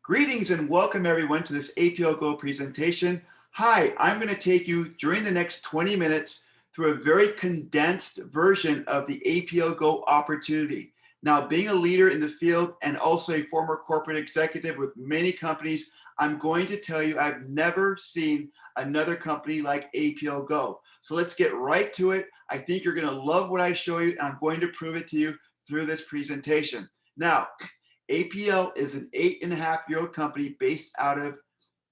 Greetings and welcome everyone to this APLGO presentation. Hi, I'm going to take you during the next 20 minutes through a very condensed version of the APLGO opportunity. Now, being a leader in the field and also a former corporate executive with many companies, I'm going to tell you I've never seen another company like APLGO. So let's get right to it. I think you're going to love what I show you, and I'm going to prove it to you through this presentation. Now, APL is an 8.5-year-old company based out of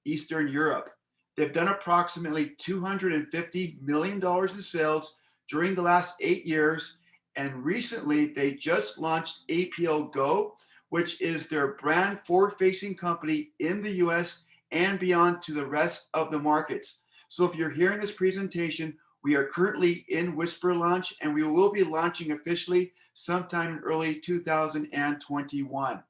Eastern Europe. They've done approximately $250 million in sales during the last 8 years. And recently, they just launched APLGO, which is their brand forward-facing company in the US and beyond to the rest of the markets. So if you're hearing this presentation, we are currently in whisper launch, and we will be launching officially sometime in early 2021.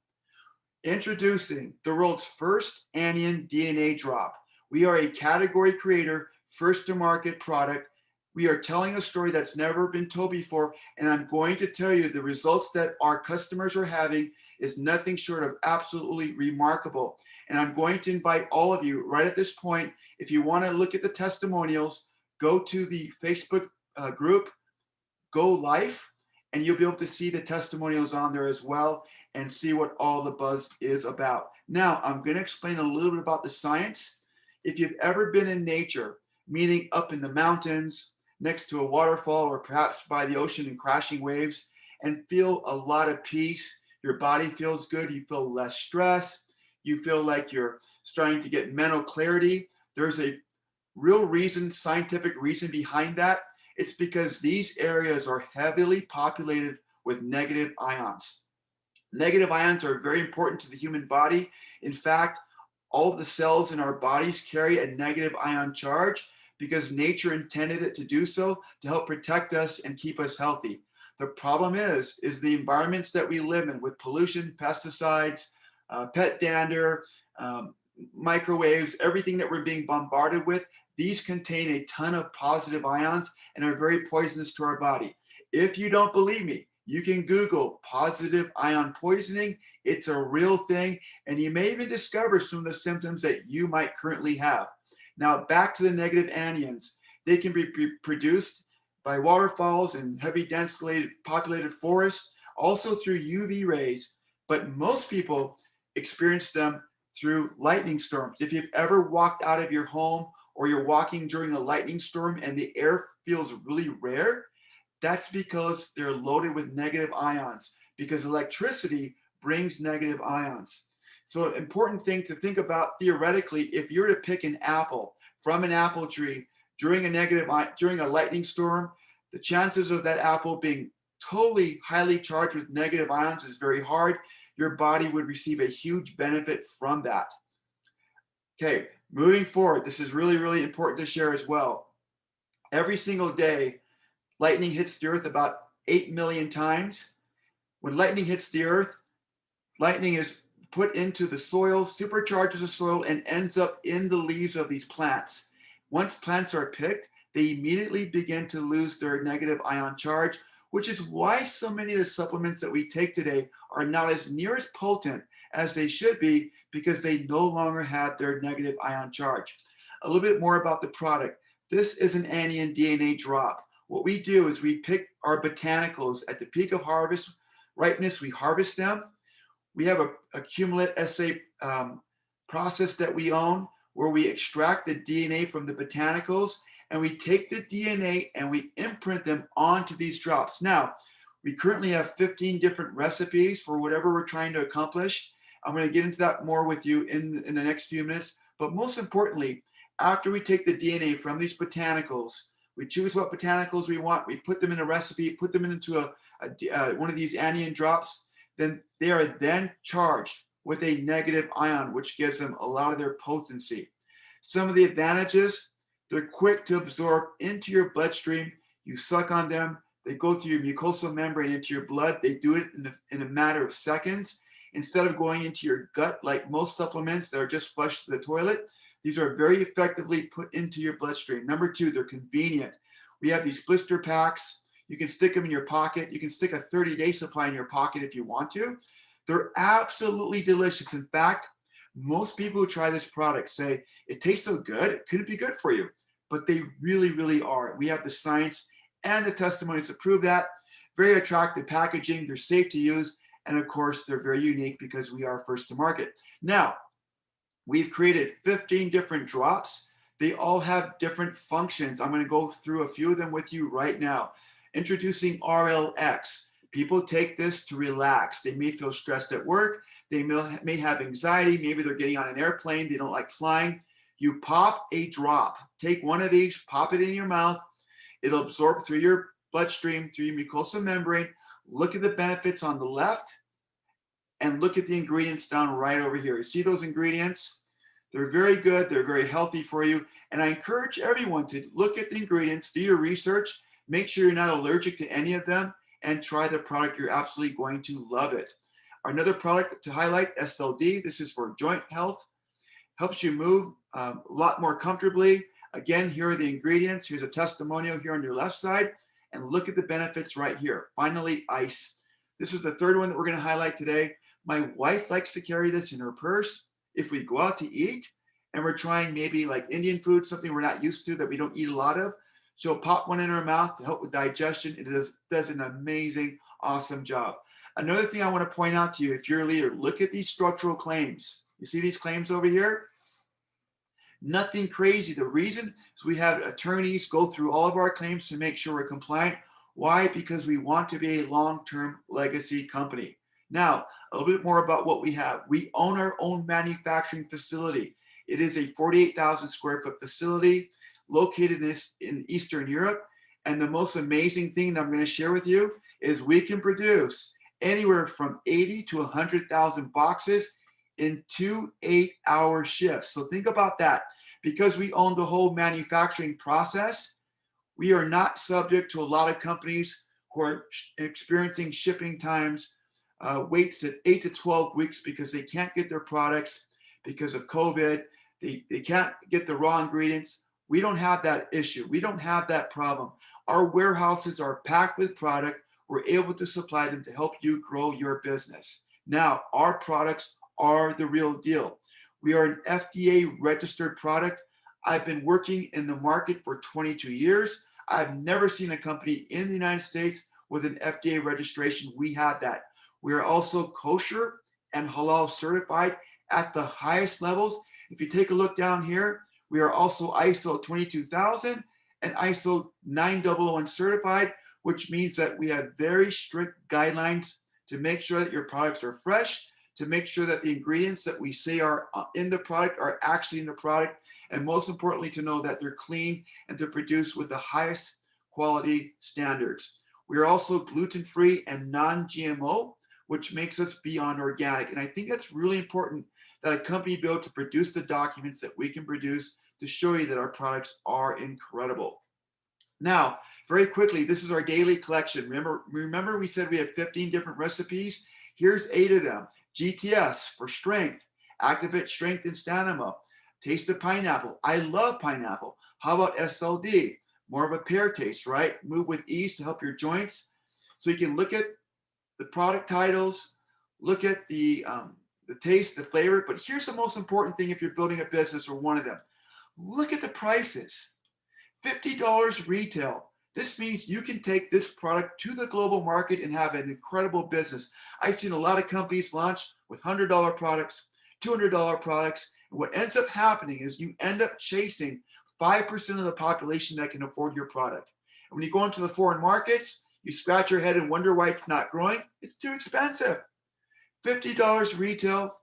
Introducing the world's first anion DNA drop. We are a category creator, first to market product. We are telling a story that's never been told before, and I'm going to tell you the results that our customers are having is nothing short of absolutely remarkable. And I'm going to invite all of you right at this point, if you want to look at the testimonials, go to the Facebook group, Go Life, and you'll be able to see the testimonials on there as well and see what all the buzz is about. Now, I'm going to explain a little bit about the science. If you've ever been in nature, meaning up in the mountains, next to a waterfall, or perhaps by the ocean and crashing waves, and feel a lot of peace, your body feels good, you feel less stress, you feel like you're starting to get mental clarity, there's a real reason, scientific reason behind that. It's because these areas are heavily populated with negative ions. Negative ions are very important to the human body. In fact, all of the cells in our bodies carry a negative ion charge because nature intended it to do so to help protect us and keep us healthy. The problem is the environments that we live in with pollution, pesticides, pet dander, microwaves, everything that we're being bombarded with, these contain a ton of positive ions and are very poisonous to our body. If you don't believe me, you can Google positive ion poisoning. It's a real thing, and you may even discover some of the symptoms that you might currently have. Now, back to the negative anions. They can be produced by waterfalls and heavy densely populated forests, also through UV rays, but most people experience them through lightning storms. If you've ever walked out of your home or you're walking during a lightning storm and the air feels really rare, that's because they're loaded with negative ions, because electricity brings negative ions. So an important thing to think about theoretically, if you're to pick an apple from an apple tree during a lightning storm, the chances of that apple being totally highly charged with negative ions is very hard. Your body would receive a huge benefit from that. Okay, moving forward, this is really, really important to share as well. Every single day, lightning hits the earth about 8 million times. When lightning hits the earth, lightning is put into the soil, supercharges the soil, and ends up in the leaves of these plants. Once plants are picked, they immediately begin to lose their negative ion charge, which is why so many of the supplements that we take today are not as near as potent as they should be, because they no longer have their negative ion charge. A little bit more about the product. This is an anion DNA drop. What we do is we pick our botanicals at the peak of harvest ripeness, we harvest them. We have a cumulate assay process that we own where we extract the DNA from the botanicals, and we take the DNA and we imprint them onto these drops. Now, we currently have 15 different recipes for whatever we're trying to accomplish. I'm going to get into that more with you in the next few minutes. But most importantly, after we take the DNA from these botanicals, we choose what botanicals we want, we put them in a recipe, put them into one of these anion drops, then they are then charged with a negative ion, which gives them a lot of their potency. Some of the advantages: they're quick to absorb into your bloodstream. You suck on them, they go through your mucosal membrane into your blood. They do it in a matter of seconds. Instead of going into your gut like most supplements that are just flushed to the toilet, these are very effectively put into your bloodstream. Number two, they're convenient. We have these blister packs. You can stick them in your pocket. You can stick a 30-day supply in your pocket if you want to. They're absolutely delicious. In fact, Most people who try this product say it tastes so good, it couldn't be good for you, but they really, really are. We have the science and the testimonies to prove that. Very attractive packaging, they're safe to use, and of course, they're very unique because we are first to market. Now, we've created 15 different drops. They all have different functions. I'm going to go through a few of them with you right now. Introducing RLX. People take this to relax. They may feel stressed at work. They may have anxiety. Maybe they're getting on an airplane. They don't like flying. You pop a drop. Take one of these, pop it in your mouth. It'll absorb through your bloodstream, through your mucosal membrane. Look at the benefits on the left and look at the ingredients down right over here. You see those ingredients? They're very good. They're very healthy for you. And I encourage everyone to look at the ingredients, do your research, make sure you're not allergic to any of them, and try the product. You're absolutely going to love it. Another product to highlight, SLD. This is for joint health. Helps you move a lot more comfortably. Again, here are the ingredients. Here's a testimonial here on your left side. And look at the benefits right here. Finally, ice. This is the third one that we're going to highlight today. My wife likes to carry this in her purse. If we go out to eat and we're trying maybe like Indian food, something we're not used to that we don't eat a lot of, she'll pop one in her mouth to help with digestion. It does an amazing, awesome job. Another thing I want to point out to you, if you're a leader, look at these structural claims. You see these claims over here? Nothing crazy. The reason is we have attorneys go through all of our claims to make sure we're compliant. Why? Because we want to be a long-term legacy company. Now, a little bit more about what we have. We own our own manufacturing facility. It is a 48,000 square foot facility located in Eastern Europe. And the most amazing thing that I'm going to share with you is we can produce anywhere from 80 to 100,000 boxes in 2 8-hour shifts. So think about that. Because we own the whole manufacturing process, we are not subject to a lot of companies who are experiencing shipping times, waits at 8 to 12 weeks because they can't get their products because of COVID. They can't get the raw ingredients. We don't have that issue. We don't have that problem. Our warehouses are packed with product. We're able to supply them to help you grow your business. Now, our products are the real deal. We are an FDA registered product. I've been working in the market for 22 years. I've never seen a company in the United States with an FDA registration. We have that. We are also kosher and halal certified at the highest levels. If you take a look down here, we are also ISO 22000 and ISO 9001 certified, which means that we have very strict guidelines to make sure that your products are fresh, to make sure that the ingredients that we say are in the product are actually in the product, and most importantly, to know that they're clean and they're produced with the highest quality standards. We are also gluten-free and non-GMO, which makes us beyond organic. And I think that's really important that a company be able to produce the documents that we can produce to show you that our products are incredible. Now, very quickly, this is our daily collection. Remember we said we have 15 different recipes? Here's 8 of them. GTS for strength, activate strength and stamina. Taste of pineapple. I love pineapple. How about SLD? More of a pear taste, right? Move with ease to help your joints. So you can look at the product titles, look at the taste, the flavor. But here's the most important thing if you're building a business or one of them. Look at the prices. $50 retail. This means you can take this product to the global market and have an incredible business. I've seen a lot of companies launch with $100 products, $200 products. And what ends up happening is you end up chasing 5% of the population that can afford your product. And when you go into the foreign markets, you scratch your head and wonder why it's not growing. It's too expensive. $50 retail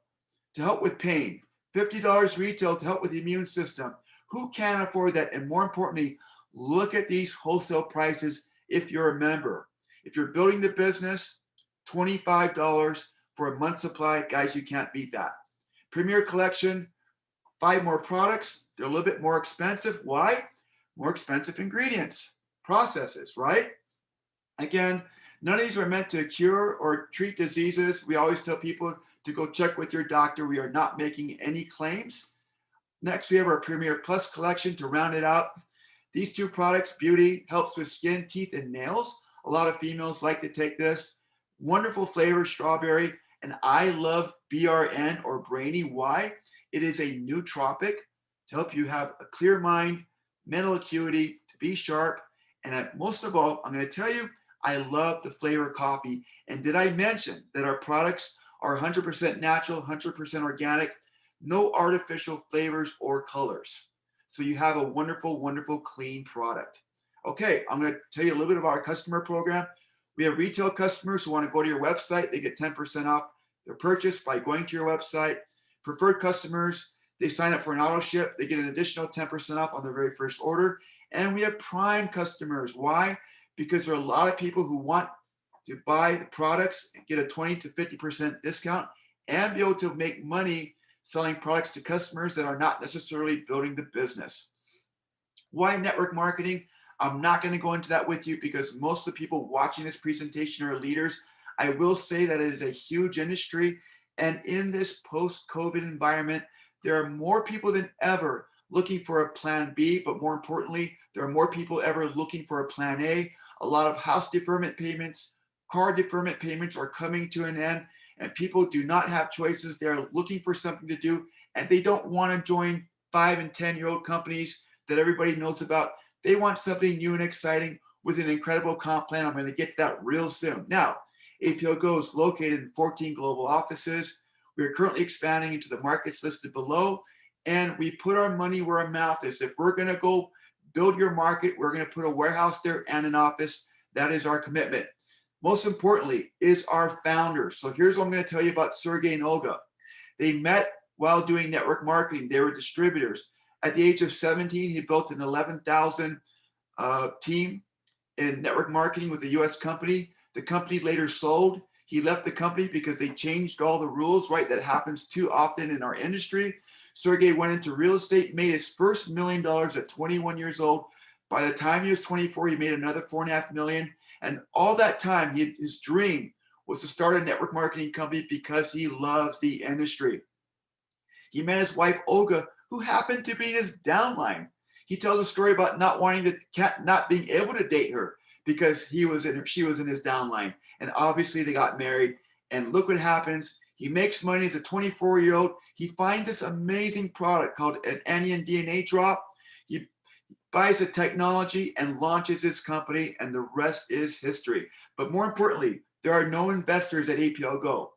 to help with pain. $50 retail to help with the immune system. Who can afford that? And more importantly, look at these wholesale prices if you're a member. If you're building the business, $25 for a month's supply. Guys, you can't beat that. Premier Collection, 5 more products. They're a little bit more expensive. Why? More expensive ingredients, processes, right? Again, none of these are meant to cure or treat diseases. We always tell people to go check with your doctor. We are not making any claims. Next, we have our Premier Plus collection to round it out. These 2 products, Beauty, helps with skin, teeth, and nails. A lot of females like to take this. Wonderful flavor, strawberry. And I love BRN or Brainy. Why? It is a nootropic to help you have a clear mind, mental acuity, to be sharp. And most of all, I'm going to tell you, I love the flavor of coffee. And did I mention that our products are 100% natural, 100% organic, no artificial flavors or colors? So you have a wonderful, wonderful, clean product. Okay, I'm going to tell you a little bit about our customer program. We have retail customers who want to go to your website. They get 10% off their purchase by going to your website. Preferred customers, they sign up for an auto ship. They get an additional 10% off on their very first order. And we have prime customers. Why? Because there are a lot of people who want to buy the products and get a 20 to 50% discount and be able to make money selling products to customers that are not necessarily building the business. Why network marketing? I'm not going to go into that with you because most of the people watching this presentation are leaders. I will say that it is a huge industry. And in this post-COVID environment, there are more people than ever looking for a plan B, but more importantly, there are more people ever looking for a plan A. A lot of house deferment payments, car deferment payments are coming to an end, and people do not have choices. They're looking for something to do, and they don't want to join 5 and 10-year-old companies that everybody knows about. They want something new and exciting with an incredible comp plan. I'm going to get to that real soon. Now, APLGO is located in 14 global offices. We are currently expanding into the markets listed below, and we put our money where our mouth is. If we're going to go build your market, we're going to put a warehouse there and an office. That is our commitment. Most importantly is our founders. So here's what I'm going to tell you about Sergey and Olga. They met while doing network marketing. They were distributors. At the age of 17, he built an 11,000 team in network marketing with a US company. The company later sold. He left the company because they changed all the rules, right? That happens too often in our industry. Sergey went into real estate, made his first $1 million at 21 years old. By the time he was 24, he made another $4.5 million. And all that time, his dream was to start a network marketing company because he loves the industry. He met his wife, Olga, who happened to be in his downline. He tells a story about not being able to date her because she was in his downline. And obviously they got married. And look what happens. He makes money as a 24-year-old. He finds this amazing product called an anion DNA drop. He buys the technology and launches his company, and the rest is history. But more importantly, there are no investors at APLGO.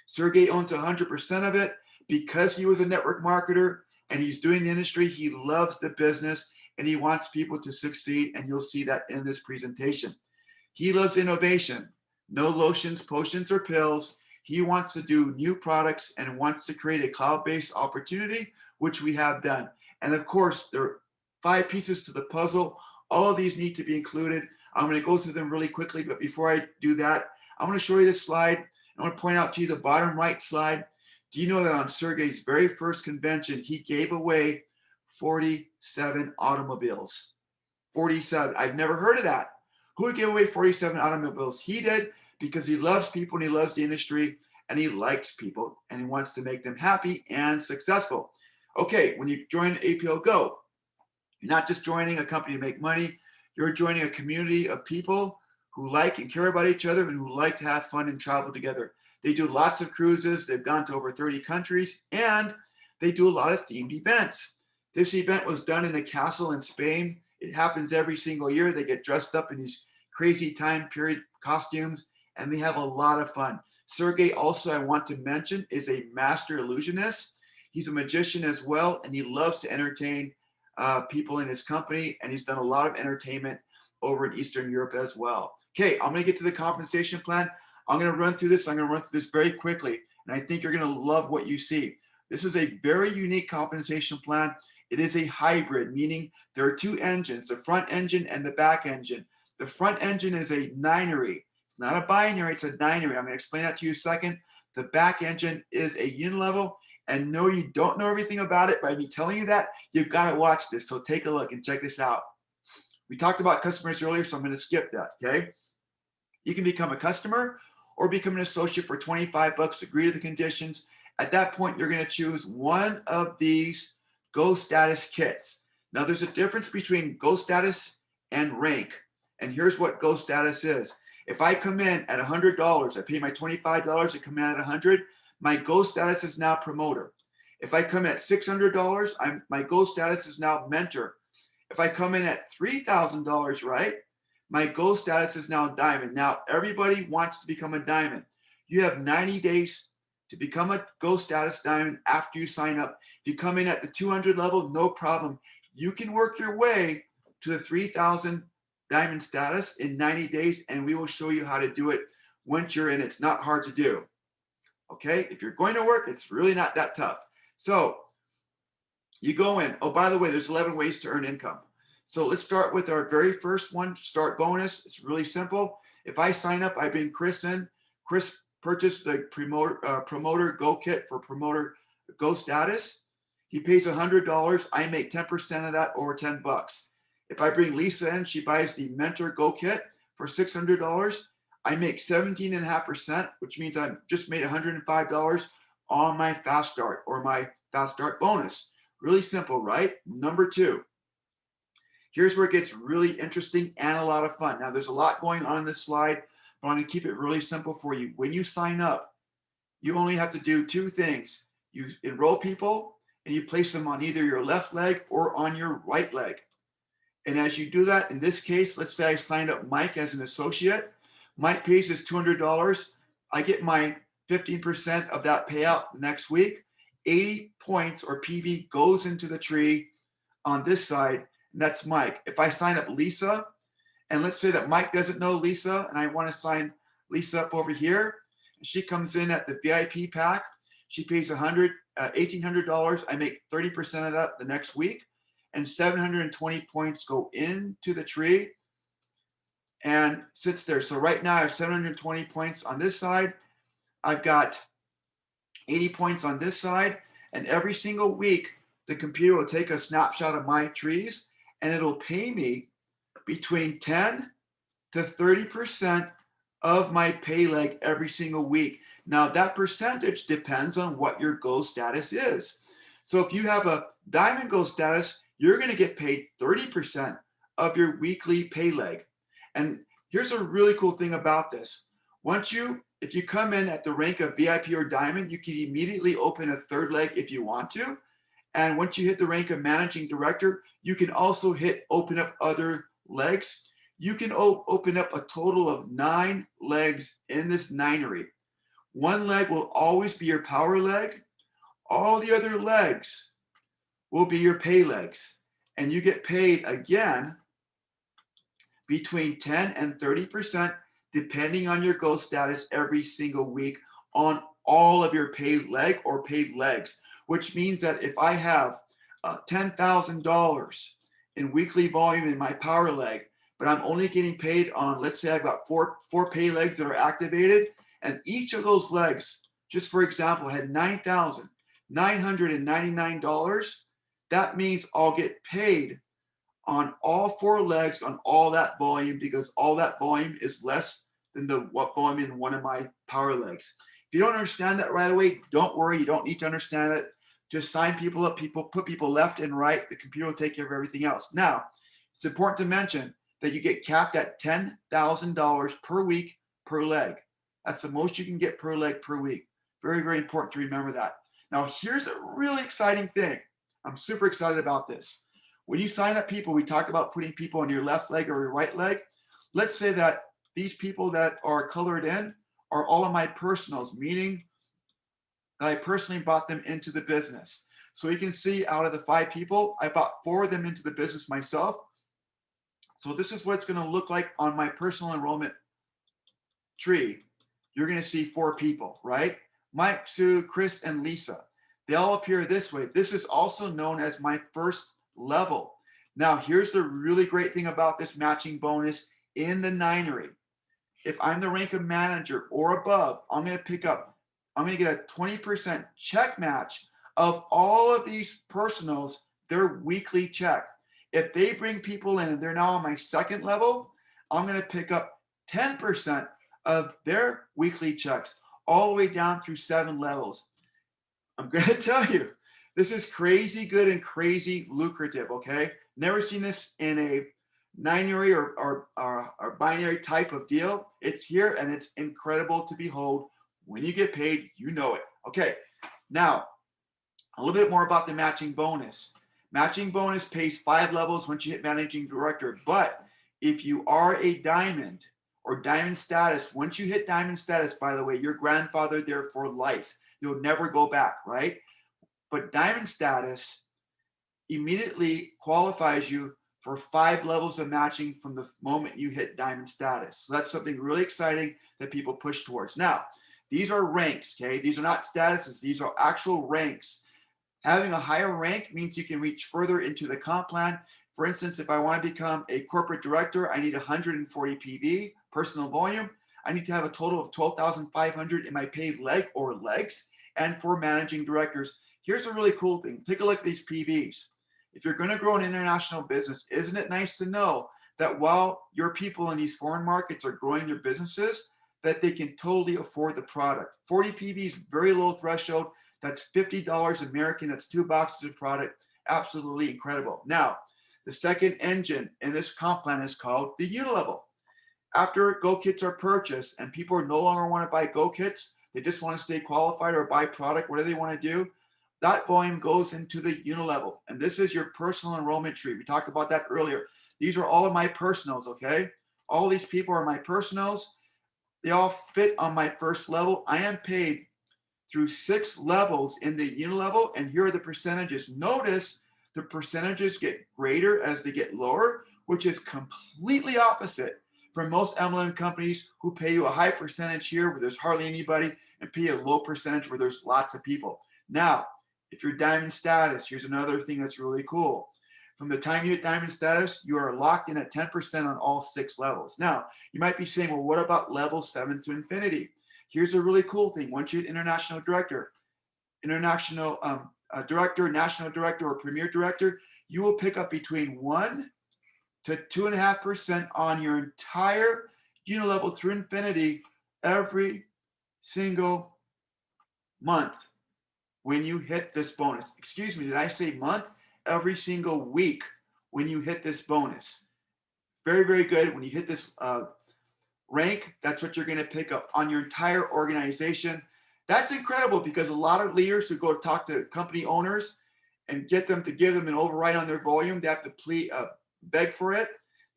Sergey owns 100% of it because he was a network marketer and he's doing the industry. He loves the business and he wants people to succeed, and you'll see that in this presentation. He loves innovation. No lotions, potions, or pills. He wants to do new products and wants to create a cloud-based opportunity, which we have done. And of course, there are 5 pieces to the puzzle. All of these need to be included. I'm going to go through them really quickly, but before I do that, I want to show you this slide. I want to point out to you the bottom right slide. Do you know that on Sergey's very first convention, he gave away 47 automobiles? 47. I've never heard of that. Who would give away 47 automobiles? He did, because he loves people and he loves the industry and he likes people and he wants to make them happy and successful. Okay, when you join APLGO, you're not just joining a company to make money, you're joining a community of people who like and care about each other and who like to have fun and travel together. They do lots of cruises. They've gone to over 30 countries, and they do a lot of themed events. This event was done in a castle in Spain. It happens every single year. They get dressed up in these crazy time period costumes, and they have a lot of fun. Sergey also, I want to mention, is a master illusionist. He's a magician as well, and he loves to entertain people in his company, and he's done a lot of entertainment over in Eastern Europe as well. Okay, I'm gonna get to the compensation plan. I'm gonna run through this. I'm gonna run through this very quickly, and I think you're gonna love what you see. This is a very unique compensation plan. It is a hybrid, meaning there are 2 engines, the front engine and the back engine. The front engine is a ninary. It's not a binary, it's a ninary. I'm gonna explain that to you in a second. The back engine is a unilevel, and no, you don't know everything about it. By me telling you that, you've gotta watch this. So take a look and check this out. We talked about customers earlier, so I'm gonna skip that, okay? You can become a customer or become an associate for 25 bucks, agree to the conditions. At that point, you're gonna choose one of these Go Status kits. Now, there's a difference between Go Status and Rank. And here's what Go Status is. If I come in at $100, I pay my $25, I come in at 100, my Go status is now promoter. If I come in at $600, my Go status is now mentor. If I come in at $3,000, right, my Go status is now diamond. Now everybody wants to become a diamond. You have 90 days to become a Go status diamond after you sign up. If you come in at the 200 level, no problem. You can work your way to the 3,000 diamond status in 90 days, and we will show you how to do it once you're in. It's not hard to do. Okay, if you're going to work, it's really not that tough. So you go in. Oh, by the way, there's 11 ways to earn income. So let's start with our very first one, start bonus. It's really simple. If I sign up, I bring Chris in. Chris purchased the promoter Go kit for promoter Go status. He pays $100. I make 10% of that, or 10 bucks. If I bring Lisa in, she buys the mentor Go kit for $600. I make 17.5%, which means I've just made $105 on my fast start or my fast start bonus. Really simple, right? Number two, here's where it gets really interesting and a lot of fun. Now, there's a lot going on in this slide, but I'm going to keep it really simple for you. When you sign up, you only have to do two things. You enroll people and you place them on either your left leg or on your right leg. And as you do that, in this case, let's say I signed up Mike as an associate. Mike pays us $200. I get my 15% of that payout next week. 80 points or PV goes into the tree on this side, and that's Mike. If I sign up Lisa, and let's say that Mike doesn't know Lisa, and I want to sign Lisa up over here, and she comes in at the VIP pack. She pays $1,800. I make 30% of that the next week, and 720 points go into the tree and sits there. So right now I have 720 points on this side. I've got 80 points on this side, and every single week the computer will take a snapshot of my trees and it'll pay me between 10 to 30% of my pay leg every single week. Now that percentage depends on what your Go status is. So if you have a diamond Go status, you're going to get paid 30% of your weekly pay leg. And here's a really cool thing about this. If you come in at the rank of VIP or diamond, you can immediately open a third leg if you want to. And once you hit the rank of managing director, you can also open up other legs. You can open up a total of 9 legs in this ninery. One leg will always be your power leg. All the other legs will be your pay legs. And you get paid again between 10 and 30% depending on your Go status every single week on all of your paid leg or paid legs, which means that if I have $10,000 in weekly volume in my power leg, but I'm only getting paid on, let's say I've got four pay legs that are activated, and each of those legs, just for example, had $9,999, that means I'll get paid on all 4 legs on all that volume, because all that volume is less than what volume in one of my power legs. If you don't understand that right away, don't worry. You don't need to understand it. Just sign people up, put people left and right. The computer will take care of everything else. Now, it's important to mention that you get capped at $10,000 per week per leg. That's the most you can get per leg per week. Very, very important to remember that. Now, here's a really exciting thing. I'm super excited about this. When you sign up people, we talk about putting people on your left leg or your right leg. Let's say that these people that are colored in are all of my personals, meaning that I personally brought them into the business. So you can see out of the 5 people, I brought 4 of them into the business myself. So this is what it's going to look like on my personal enrollment tree. You're going to see 4 people, right? Mike, Sue, Chris, and Lisa. They all appear this way. This is also known as my first level. Now, here's the really great thing about this matching bonus in the ninery. If I'm the rank of manager or above, I'm going to get a 20% check match of all of these personals, their weekly check. If they bring people in and they're now on my second level, I'm going to pick up 10% of their weekly checks all the way down through 7 levels. I'm going to tell you, this is crazy good and crazy lucrative, okay? Never seen this in binary or binary type of deal. It's here and it's incredible to behold. When you get paid, you know it. Okay, now a little bit more about the matching bonus. Matching bonus pays 5 levels once you hit managing director. But if you are a diamond or diamond status, once you hit diamond status, by the way, you're grandfathered there for life. You'll never go back, right? But diamond status immediately qualifies you for 5 levels of matching from the moment you hit diamond status. So that's something really exciting that people push towards. Now, these are ranks, okay? These are not statuses, these are actual ranks. Having a higher rank means you can reach further into the comp plan. For instance, if I want to become a corporate director, I need 140 PV, personal volume. I need to have a total of 12,500 in my paid leg or legs. And for managing directors, here's a really cool thing. Take a look at these PVs. If you're going to grow an international business, isn't it nice to know that while your people in these foreign markets are growing their businesses, that they can totally afford the product? 40 PVs, very low threshold. That's $50 American. That's 2 boxes of product. Absolutely incredible. Now, the second engine in this comp plan is called the unilevel. After Go kits are purchased and people no longer want to buy Go kits, they just want to stay qualified or buy product, whatever they want to do, that volume goes into the unilevel. And this is your personal enrollment tree. We talked about that earlier. These are all of my personals, okay? All these people are my personals. They all fit on my first level. I am paid through 6 levels in the unilevel, and here are the percentages. Notice the percentages get greater as they get lower, which is completely opposite from most MLM companies who pay you a high percentage here where there's hardly anybody and pay a low percentage where there's lots of people. Now, if you're diamond status, here's another thing that's really cool. From the time you hit diamond status, you are locked in at 10% on all 6 levels. Now, you might be saying, well, what about level 7 to infinity? Here's a really cool thing. Once you hit international director, international director, national director, or premier director, you will pick up between 1 to 2.5% on your entire unilevel through infinity every single month when you hit this bonus. Excuse me, did I say month? Every single week when you hit this bonus. Very, very good. When you hit this rank, that's what you're going to pick up on your entire organization. That's incredible because a lot of leaders who go to talk to company owners and get them to give them an override on their volume, they have to beg for it.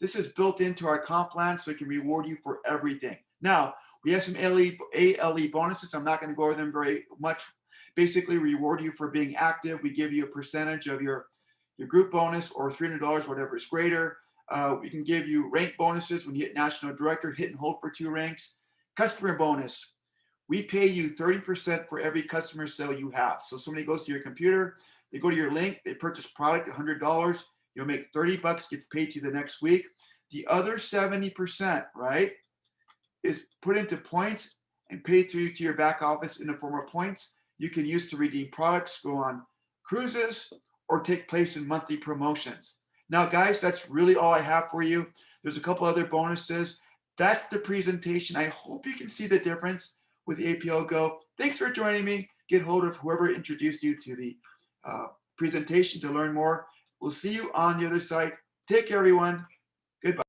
This is built into our comp plan so it can reward you for everything. Now, we have some ALE bonuses. I'm not going to go over them very much. Basically, reward you for being active. We give you a percentage of your group bonus or $300, whatever is greater. We can give you rank bonuses when you hit national director, hit and hold for 2 ranks. Customer bonus. We pay you 30% for every customer sale you have. So somebody goes to your computer, they go to your link, they purchase product, $100. You'll make 30 bucks, gets paid to you the next week. The other 70%, right, is put into points and paid to your back office in the form of points you can use to redeem products, go on cruises, or take place in monthly promotions. Now, guys, that's really all I have for you. There's a couple other bonuses. That's the presentation. I hope you can see the difference with APLGO. Thanks for joining me. Get hold of whoever introduced you to the presentation to learn more. We'll see you on the other side. Take care, everyone. Goodbye.